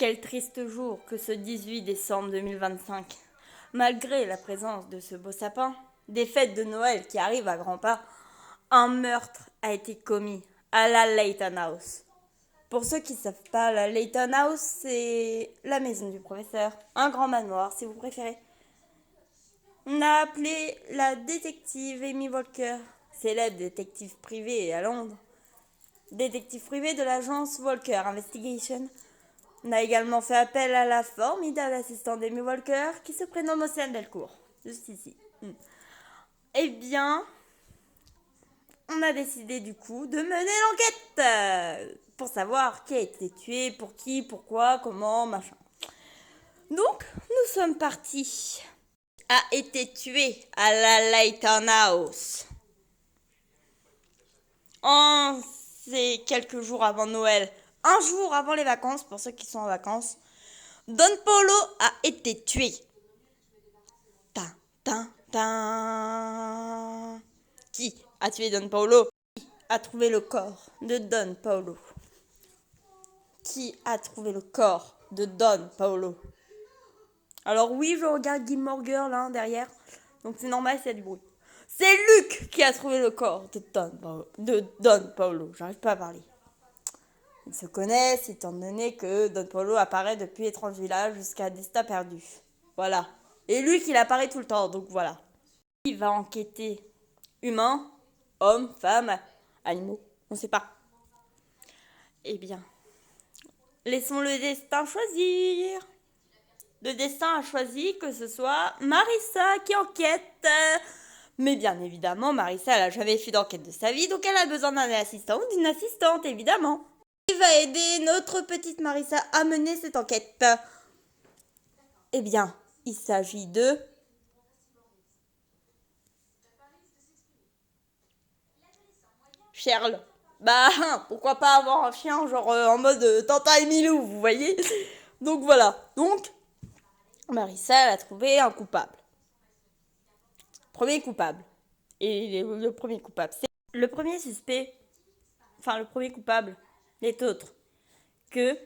Quel triste jour que ce 18 décembre 2025. Malgré la présence de ce beau sapin, des fêtes de Noël qui arrivent à grands pas, un meurtre a été commis à la Layton House. Pour ceux qui ne savent pas, la Layton House, c'est la maison du professeur, un grand manoir si vous préférez. On a appelé la détective Amy Walker, célèbre détective privée à Londres, détective privée de l'agence Walker Investigation. On a également fait appel à la formidable assistante d'Amy Walker qui se prénomme Océane Delcourt, juste ici. Eh bien, on a décidé du coup de mener l'enquête pour savoir qui a été tué, pour qui, pourquoi, comment, machin. Donc, nous sommes partis. A été tué à la Layton House. C'est quelques jours avant Noël, un jour avant les vacances, pour ceux qui sont en vacances. Don Paulo a été tué. Tin, tin, tin. Qui a tué Don Paulo? Qui a trouvé le corps de Don Paulo? Qui a trouvé le corps de Don Paulo? Alors oui, je regarde Gilmore Girl hein, derrière, donc c'est normal s'il y a du bruit. C'est Luke qui a trouvé le corps de Don Paulo. J'arrive pas à parler. Ils se connaissent étant donné que Don Paulo apparaît depuis Étrange Village jusqu'à Destin perdu. Voilà. Et Luke, il apparaît tout le temps, donc voilà. Il va enquêter. Humains, hommes, femmes, animaux, on sait pas. Eh bien, laissons le destin choisir. Le destin a choisi que ce soit Marissa qui enquête. Mais bien évidemment, Marissa, elle a jamais fait d'enquête de sa vie, donc elle a besoin d'un assistant ou d'une assistante, évidemment. Qui va aider notre petite Marissa à mener cette enquête? Eh bien, il s'agit de... Cheryl. Bah, pourquoi pas avoir un chien, genre en mode Tintin et Milou, vous voyez? Donc voilà. Donc, Marissa, elle a trouvé un coupable. Premier coupable. Et le premier coupable, c'est... Le premier suspect, enfin le premier coupable, n'est autre que...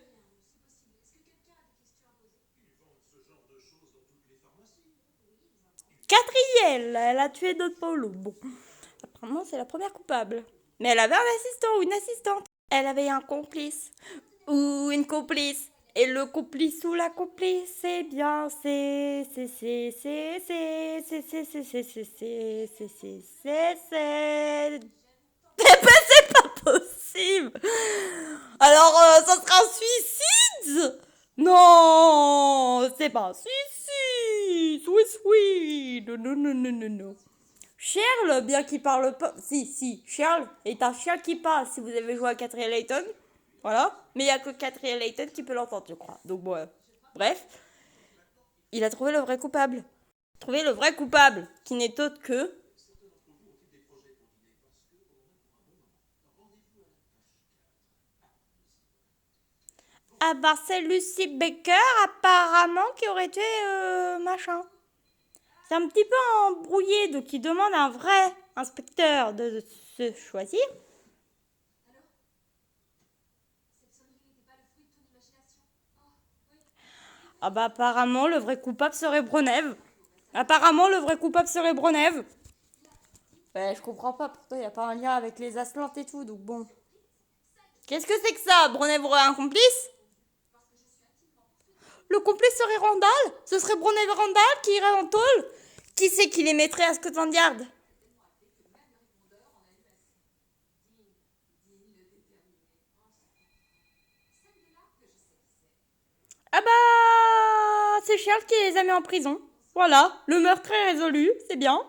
Catriel, elle a tué Don Paulo. Bon, apparemment c'est la première coupable. Mais elle avait un assistant ou une assistante. Elle avait un complice ou une complice. Et le complice ou la complice, c'est bien, c'est possible. Alors, ça sera un suicide? Non, c'est pas un suicide. Oui. Non. Charles, bien qu'il parle pas... Si, Charles est un chien qui parle, si vous avez joué à Catriel Layton. Voilà. Mais il n'y a que Catriel Layton qui peut l'entendre, je crois. Donc, bon, bref. Il a trouvé le vrai coupable. Trouvé le vrai coupable, qui n'est autre que... Ah bah c'est Lucy Baker, apparemment, qui aurait tué machin. C'est un petit peu embrouillé, donc il demande à un vrai inspecteur de se choisir. Ah bah apparemment le vrai coupable serait Bronève. Ouais, je comprends pas, pourtant il n'y a pas un lien avec les Aslantes et tout, donc bon. Qu'est-ce que c'est que ça? Bronève aurait un complice? Le complice serait Randall? Ce serait Bronève Randall qui irait en tôle? Qui c'est qui les mettrait à Scotland Yard? Ah bah c'est Charles qui les a mis en prison. Voilà, le meurtre est résolu, c'est bien.